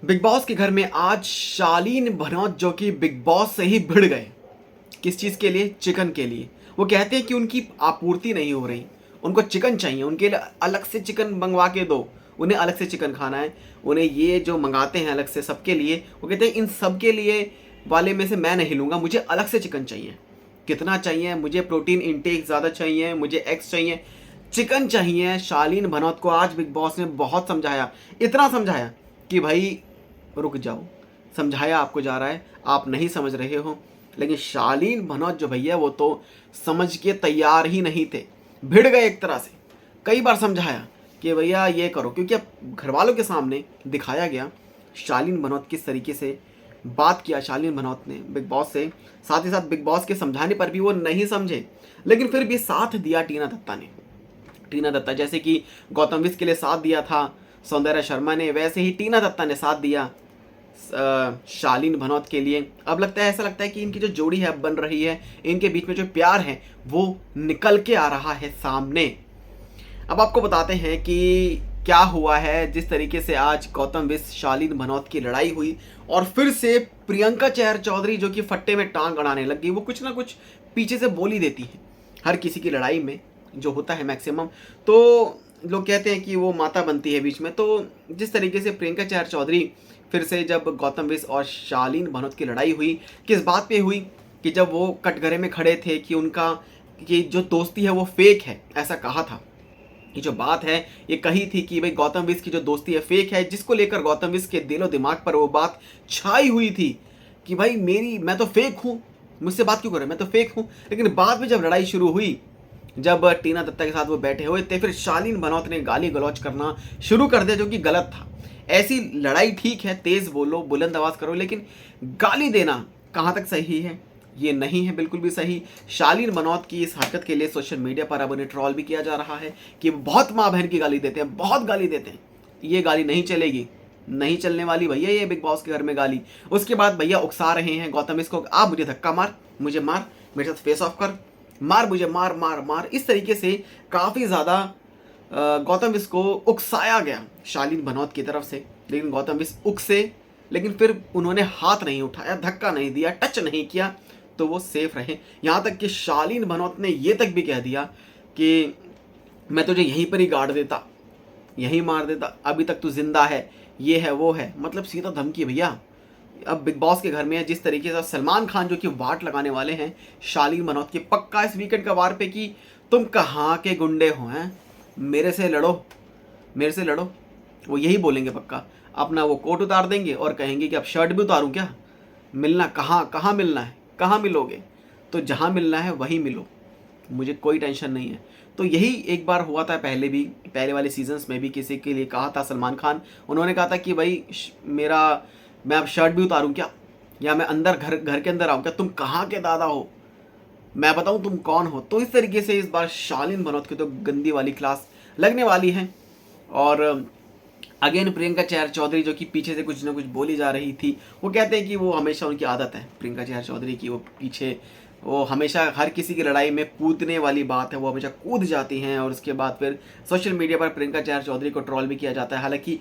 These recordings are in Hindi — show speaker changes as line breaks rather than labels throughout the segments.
बिग बॉस के घर में आज शालीन भनोत जो कि बिग बॉस से ही भिड़ गए। किस चीज़ के लिए? चिकन के लिए। वो कहते हैं कि उनकी आपूर्ति नहीं हो रही, उनको चिकन चाहिए, उनके लिए अलग से चिकन मंगवा के दो, उन्हें अलग से चिकन खाना है। उन्हें ये जो मंगाते हैं अलग से सबके लिए, वो कहते हैं इन सब के लिए वाले में से मैं नहीं लूँगा, मुझे अलग से चिकन चाहिए। कितना चाहिए? मुझे प्रोटीन इनटेक ज़्यादा चाहिए, मुझे एग्स चाहिए, चिकन चाहिए। शालीन भनोत को आज बिग बॉस ने बहुत समझाया, इतना समझाया कि भाई रुक जाओ, समझाया आपको जा रहा है, आप नहीं समझ रहे हो। लेकिन शालीन भनोत जो भैया वो तो समझ के तैयार ही नहीं थे, भिड़ गए एक तरह से। कई बार समझाया कि भैया ये करो, क्योंकि अब घर वालों के सामने दिखाया गया शालीन भनोत किस तरीके से बात किया शालीन भनोत ने बिग बॉस से। साथ ही साथ बिग बॉस के समझाने पर भी वो नहीं समझे, लेकिन फिर भी साथ दिया टीना दत्ता ने। टीना दत्ता जैसे कि गौतम विश के लिए साथ दिया था सौंदर्या शर्मा ने, वैसे ही टीना दत्ता ने साथ दिया शालीन भनोत के लिए। अब लगता है, ऐसा लगता है कि इनकी जो जोड़ी है अब बन रही है, इनके बीच में जो प्यार है वो निकल के आ रहा है सामने। अब आपको बताते हैं कि क्या हुआ है। जिस तरीके से आज गौतम विश शालीन भनोत की लड़ाई हुई और फिर से प्रियंका चहर चौधरी जो कि फट्टे में टांग अड़ाने लग गई। वो कुछ ना कुछ पीछे से बोल ही देती है हर किसी की लड़ाई में, जो होता है मैक्सिमम। तो लोग कहते हैं कि वो माता बनती है बीच में। तो जिस तरीके से प्रियंका चहर चौधरी फिर से, जब गौतम विश और शालीन भनोत की लड़ाई हुई, किस बात पे हुई कि जब वो कटघरे में खड़े थे कि उनका कि जो दोस्ती है वो फेक है, ऐसा कहा था। ये जो बात है ये कही थी कि भाई गौतम विश की जो दोस्ती है फेक है, जिसको लेकर गौतम विश के दिलो दिमाग पर वो बात छाई हुई थी कि भाई मैं तो फेक हूँ, मुझसे बात क्यों कर रहे, मैं तो फेक हूँ। लेकिन बाद में जब लड़ाई शुरू हुई, जब टीना दत्ता के साथ वो बैठे हुए थे, फिर शालीन भनोत ने गाली गलौज करना शुरू कर दिया, जो कि गलत था। ऐसी लड़ाई ठीक है, तेज बोलो, बुलंद आवाज करो, लेकिन गाली देना कहाँ तक सही है? ये नहीं है बिल्कुल भी सही। शालीन भनोत की इस हरकत के लिए सोशल मीडिया पर अब उन्हें ट्रोल भी किया जा रहा है कि वो बहुत माँ बहन की गाली देते हैं, बहुत गाली देते हैं। ये गाली नहीं चलेगी, नहीं चलने वाली भैया ये बिग बॉस के घर में गाली। उसके बाद भैया उकसा रहे हैं गौतम इसको, आप मुझे धक्का मार, मुझे मार, मेरे साथ फेस ऑफ कर, मार मुझे, मार मार मार। इस तरीके से काफ़ी ज़्यादा गौतम विश को उकसाया गया शालीन भनोत की तरफ से। लेकिन गौतम विश उकसे, लेकिन फिर उन्होंने हाथ नहीं उठाया, धक्का नहीं दिया, टच नहीं किया, तो वो सेफ रहे। यहाँ तक कि शालीन भनोत ने ये तक भी कह दिया कि मैं तुझे यहीं पर ही गाड़ देता, यहीं मार देता, अभी तक तू जिंदा है, ये है वो है। मतलब सीधा धमकी भैया। अब बिग बॉस के घर में है। जिस तरीके से सलमान खान जो कि वाट लगाने वाले हैं शालीन भनोत की, पक्का इस वीकेंड का वार पे कि तुम कहाँ के गुंडे हो, हैं मेरे से लड़ो, मेरे से लड़ो। वो यही बोलेंगे पक्का। अपना वो कोट उतार देंगे और कहेंगे कि अब शर्ट भी उतारूं क्या? मिलना कहाँ, कहाँ मिलना है, कहाँ मिलोगे? तो जहाँ मिलना है वहीं मिलो, मुझे कोई टेंशन नहीं है। तो यही एक बार हुआ था पहले भी, पहले वाले सीजन्स में भी किसी के लिए कहा था सलमान खान। उन्होंने कहा था कि भाई मैं अब शर्ट भी उतारूं क्या, या मैं अंदर घर के अंदर आऊं क्या? तुम कहाँ के दादा हो, मैं बताऊं तुम कौन हो? तो इस तरीके से इस बार शालीन भनोत की तो गंदी वाली क्लास लगने वाली है। और अगेन प्रियंका चहर चौधरी जो कि पीछे से कुछ ना कुछ बोली जा रही थी, वो कहते हैं कि वो हमेशा, उनकी आदत है प्रियंका चहर चौधरी की, वो पीछे, वो हमेशा हर किसी की लड़ाई में कूदने वाली बात है, वो हमेशा कूद जाती हैं। और उसके बाद फिर सोशल मीडिया पर प्रियंका चहर चौधरी को ट्रोल भी किया जाता है। हालांकि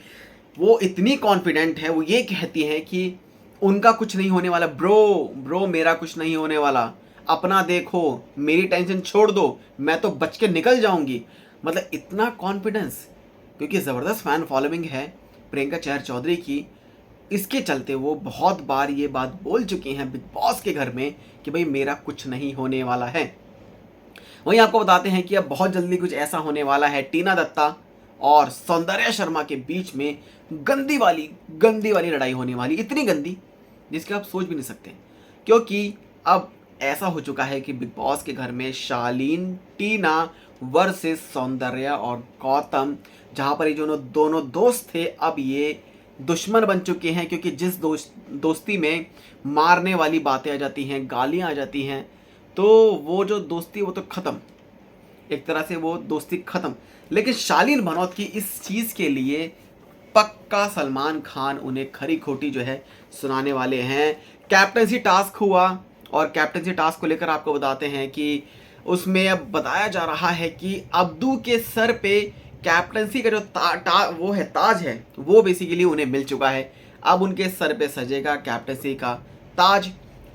वो इतनी कॉन्फिडेंट है, वो ये कहती हैं कि उनका कुछ नहीं होने वाला, ब्रो मेरा कुछ नहीं होने वाला, अपना देखो, मेरी टेंशन छोड़ दो, मैं तो बच के निकल जाऊंगी। मतलब इतना कॉन्फिडेंस, क्योंकि ज़बरदस्त फैन फॉलोइंग है प्रियंका चहर चौधरी की। इसके चलते वो बहुत बार ये बात बोल चुकी हैं बिग बॉस के घर में कि भाई मेरा कुछ नहीं होने वाला है। वहीं आपको बताते हैं कि अब बहुत जल्दी कुछ ऐसा होने वाला है, टीना दत्ता और सौंदर्या शर्मा के बीच में गंदी वाली लड़ाई होने वाली, इतनी गंदी जिसके आप सोच भी नहीं सकते। क्योंकि अब ऐसा हो चुका है कि बिग बॉस के घर में शालीन, टीना वर्सेस सौंदर्या और गौतम, जहाँ पर ये दोनों दोस्त थे, अब ये दुश्मन बन चुके हैं। क्योंकि जिस दोस्ती में मारने वाली बातें आ जाती हैं, गालियाँ आ जाती हैं, तो वो जो दोस्ती वो तो ख़त्म, एक तरह से वो दोस्ती ख़त्म। लेकिन शालीन भनोत की इस चीज़ के लिए पक्का सलमान खान उन्हें खरी खोटी जो है सुनाने वाले हैं। कैप्टनसी टास्क हुआ और कैप्टनसी टास्क को लेकर आपको बताते हैं कि उसमें अब बताया जा रहा है कि अब्दू के सर पे कैप्टनसी का जो वो है, ताज है, वो बेसिकली उन्हें मिल चुका है। अब उनके सर पे सजेगा कैप्टनसी का ताज।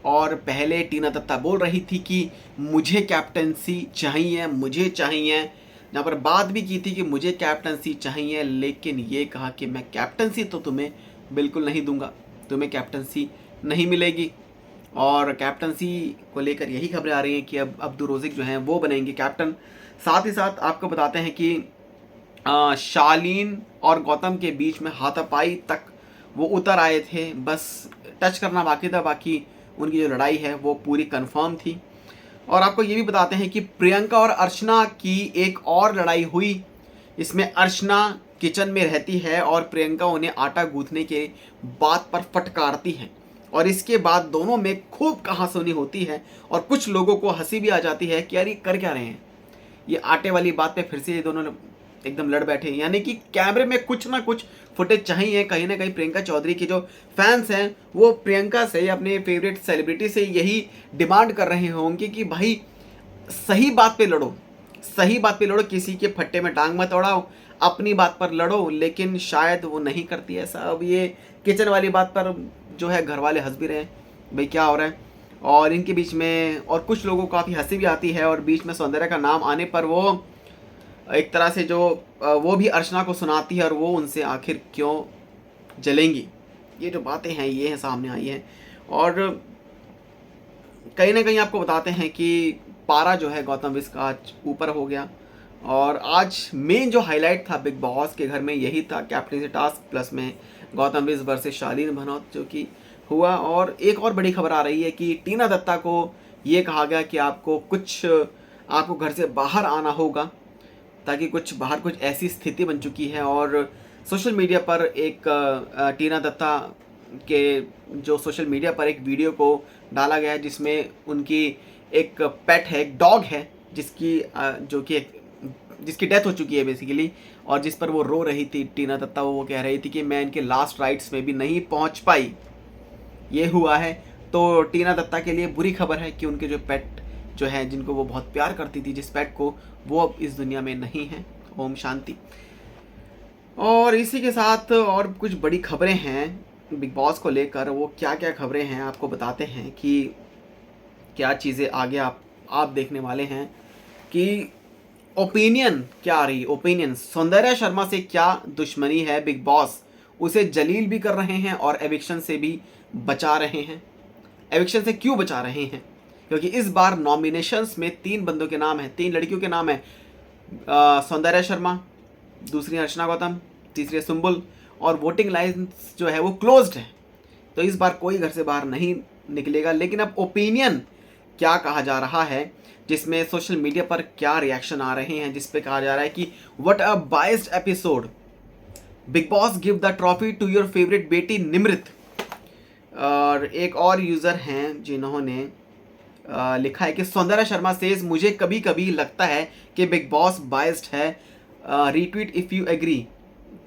और पहले टीना दत्ता बोल रही थी कि मुझे कैप्टनसी चाहिए, मुझे चाहिए, जहाँ पर बात भी की थी कि मुझे कैप्टनसी चाहिए, लेकिन ये कहा कि मैं कैप्टनसी तो तुम्हें बिल्कुल नहीं दूंगा, तुम्हें कैप्टनसी नहीं मिलेगी। और कैप्टनसी को लेकर यही खबरें आ रही हैं कि अब अब्दुल रोज़िक जो हैं वो बनेंगे कैप्टन। साथ ही साथ आपको बताते हैं कि शालीन और गौतम के बीच में हाथापाई तक वो उतर आए थे, बस टच करना बाकी था, बाकी उनकी जो लड़ाई है वो पूरी कंफर्म थी। और आपको ये भी बताते हैं कि प्रियंका और अर्चना की एक और लड़ाई हुई। इसमें अर्चना किचन में रहती है और प्रियंका उन्हें आटा गूंथने के बात पर फटकारती है, और इसके बाद दोनों में खूब कहासुनी होती है और कुछ लोगों को हंसी भी आ जाती है कि यार ये कर क्या रहे हैं, ये आटे वाली बात पे फिर से ये दोनों एकदम लड़ बैठे। यानी कि कैमरे में कुछ ना कुछ फुटेज चाहिए। कहीं ना कहीं प्रियंका चौधरी के जो फैंस हैं वो प्रियंका से, अपने फेवरेट सेलिब्रिटी से यही डिमांड कर रहे होंगे कि भाई सही बात पे लड़ो, सही बात पे लड़ो, किसी के फट्टे में टांग मत अड़ाओ, अपनी बात पर लड़ो। लेकिन शायद वो नहीं करती ऐसा। अब ये किचन वाली बात पर जो है घर वाले हंस भी रहे हैं, भाई क्या हो रहा है, और इनके बीच में और कुछ लोगों को काफ़ी हंसी भी आती है। और बीच में सौंदर्या का नाम आने पर वो एक तरह से जो वो भी अर्चना को सुनाती है और वो उनसे आखिर क्यों जलेंगी, ये जो बातें हैं ये हैं सामने आई हैं। और कहीं ना कहीं आपको बताते हैं कि पारा जो है गौतम विश का आज ऊपर हो गया। और आज मेन जो हाईलाइट था बिग बॉस के घर में यही था, कैप्टनसी टास्क प्लस में गौतम विश वर्सेस शालीन भनोत जो कि हुआ। और एक और बड़ी खबर आ रही है कि टीना दत्ता को ये कहा गया कि आपको घर से बाहर आना होगा, ताकि कुछ ऐसी स्थिति बन चुकी है। और सोशल मीडिया पर एक टीना दत्ता के जो सोशल मीडिया पर एक वीडियो को डाला गया है जिसमें उनकी एक पेट है, एक डॉग है, जिसकी डेथ हो चुकी है बेसिकली, और जिस पर वो रो रही थी टीना दत्ता। वो कह रही थी कि मैं इनके लास्ट राइट्स में भी नहीं पहुंच पाई, ये हुआ है। तो टीना दत्ता के लिए बुरी खबर है कि उनके जो पेट जो है, जिनको वो बहुत प्यार करती थी, जिस पेट को, वो अब इस दुनिया में नहीं है। ओम शांति। और इसी के साथ और कुछ बड़ी खबरें हैं बिग बॉस को लेकर। वो क्या क्या खबरें हैं आपको बताते हैं कि क्या चीज़ें आगे आप देखने वाले हैं कि ओपिनियन क्या आ रही। ओपिनियन, सौंदर्या शर्मा से क्या दुश्मनी है बिग बॉस, उसे जलील भी कर रहे हैं और एविक्शन से भी बचा रहे हैं। एविक्शन से क्यों बचा रहे हैं? क्योंकि इस बार नॉमिनेशंस में 3 बंदों के नाम हैं, 3 लड़कियों के नाम हैं। सौंदर्या शर्मा, दूसरी अर्चना गौतम, तीसरी सुंबुल, और वोटिंग लाइन्स जो है वो क्लोज्ड है। तो इस बार कोई घर से बाहर नहीं निकलेगा। लेकिन अब ओपिनियन क्या कहा जा रहा है, जिसमें सोशल मीडिया पर क्या रिएक्शन आ रहे हैं, जिस पे कहा जा रहा है कि what a biased episode, Bigg Boss give the trophy to your favourite बेटी निमृत। और एक और यूज़र हैं जिन्होंने लिखा है कि सौंदर्या शर्मा सेज मुझे कभी कभी लगता है कि बिग बॉस बाइस्ड है, रीट्वीट इफ़ यू एग्री।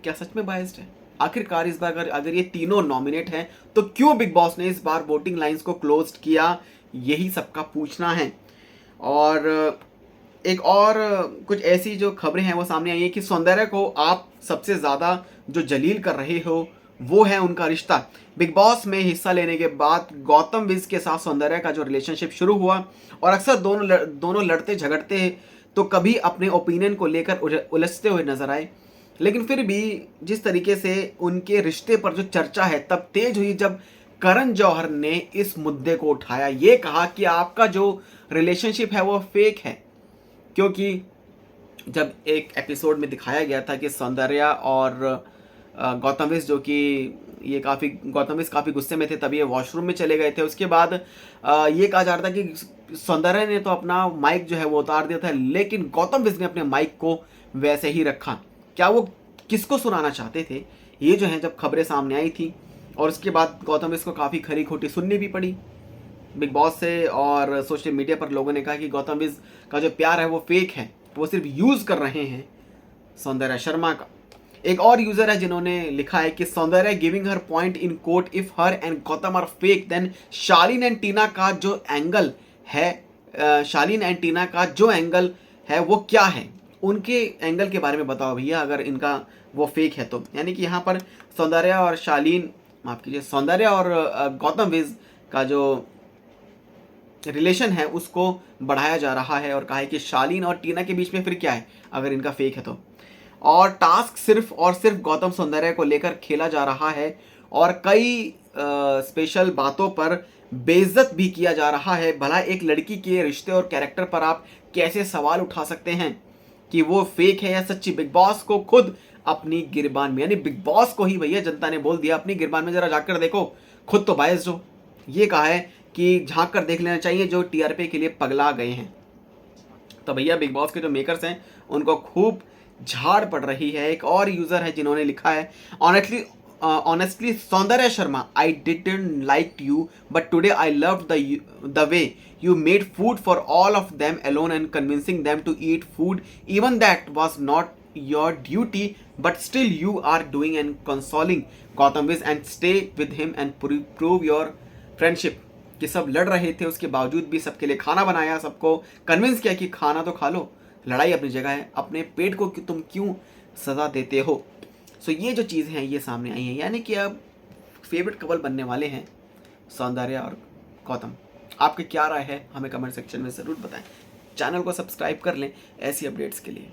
क्या सच में बाइस्ड है? आखिरकार इस बार अगर ये तीनों नॉमिनेट हैं तो क्यों बिग बॉस ने इस बार वोटिंग लाइंस को क्लोज्ड किया, यही सबका पूछना है। और एक और कुछ ऐसी जो खबरें हैं वो सामने आई है कि सौंदर्या को आप सबसे ज़्यादा जो जलील कर रहे हो वो है उनका रिश्ता। बिग बॉस में हिस्सा लेने के बाद गौतम विज के साथ सौंदर्या का जो रिलेशनशिप शुरू हुआ, और अक्सर दोनों लड़ते झगड़ते तो कभी अपने ओपिनियन को लेकर उलझते हुए नजर आए। लेकिन फिर भी जिस तरीके से उनके रिश्ते पर जो चर्चा है तब तेज हुई जब करण जौहर ने इस मुद्दे को उठाया। ये कहा कि आपका जो रिलेशनशिप है वो फेक है, क्योंकि जब एक एपिसोड में दिखाया गया था कि सौंदर्या और गौतम विश जो कि गौतम विश काफ़ी गुस्से में थे, तभी ये वॉशरूम में चले गए थे। उसके बाद ये कहा जा रहा था कि सौंदर्या ने तो अपना माइक जो है वो उतार दिया था, लेकिन गौतम विश ने अपने माइक को वैसे ही रखा। क्या वो किसको सुनाना चाहते थे, ये जो है जब खबरें सामने आई थी, और उसके बाद गौतम विश को काफ़ी खरी खोटी सुननी भी पड़ी बिग बॉस से। और सोशल मीडिया पर लोगों ने कहा कि गौतम विश का जो प्यार है वो फेक है, वो सिर्फ यूज़ कर रहे हैं सौंदर्या शर्मा का। एक और यूजर है जिन्होंने लिखा है कि Soundarya giving her point in court if her and Gautam are fake then Shaleen and Tina का जो एंगल है, शालीन एंड टीना का जो एंगल है वो क्या है, उनके एंगल के बारे में बताओ भैया, अगर इनका वो फेक है तो। यानी कि यहाँ पर सौंदर्या और शालीन माफ कीजिए, सौंदर्य और गौतम विज का जो रिलेशन है उसको बढ़ाया जा रहा है और कहा है कि शालीन और टीना के बीच में फिर क्या है अगर इनका फेक है तो। और टास्क सिर्फ और सिर्फ गौतम सौंदर्य को लेकर खेला जा रहा है और कई स्पेशल बातों पर बेइज्जत भी किया जा रहा है। भला एक लड़की के रिश्ते और कैरेक्टर पर आप कैसे सवाल उठा सकते हैं कि वो फेक है या सच्ची। बिग बॉस को खुद अपनी गिरबान में, यानी बिग बॉस को ही भैया जनता ने बोल दिया अपनी गिरबान में जरा जाकर देखो, खुद तो बायस जो ये कहा है कि झांक कर देख लेना चाहिए जो टीआरपी के लिए पगला गए हैं। तो भैया बिग बॉस के जो मेकर्स हैं उनको खूब झाड़ पड़ रही है। एक और यूजर है जिन्होंने लिखा है, ऑनेस्टली सौंदर्य Sharma, I didn't like you but today I loved the way you made food for all of them alone and convincing them to eat food, even that was not your duty, but still you are doing and consoling Gautam Viz and stay with him and prove your friendship। कि सब लड़ रहे थे उसके बावजूद भी सबके लिए खाना बनाया, सबको कन्विंस किया कि खाना तो खा लो, लड़ाई अपनी जगह है, अपने पेट को तुम क्यों सजा देते हो। सो ये जो चीज़ें हैं ये सामने आई हैं, यानी कि अब फेवरेट कपल बनने वाले हैं सौंदर्य और गौतम। आपकी क्या राय है हमें कमेंट सेक्शन में ज़रूर बताएं। चैनल को सब्सक्राइब कर लें ऐसी अपडेट्स के लिए।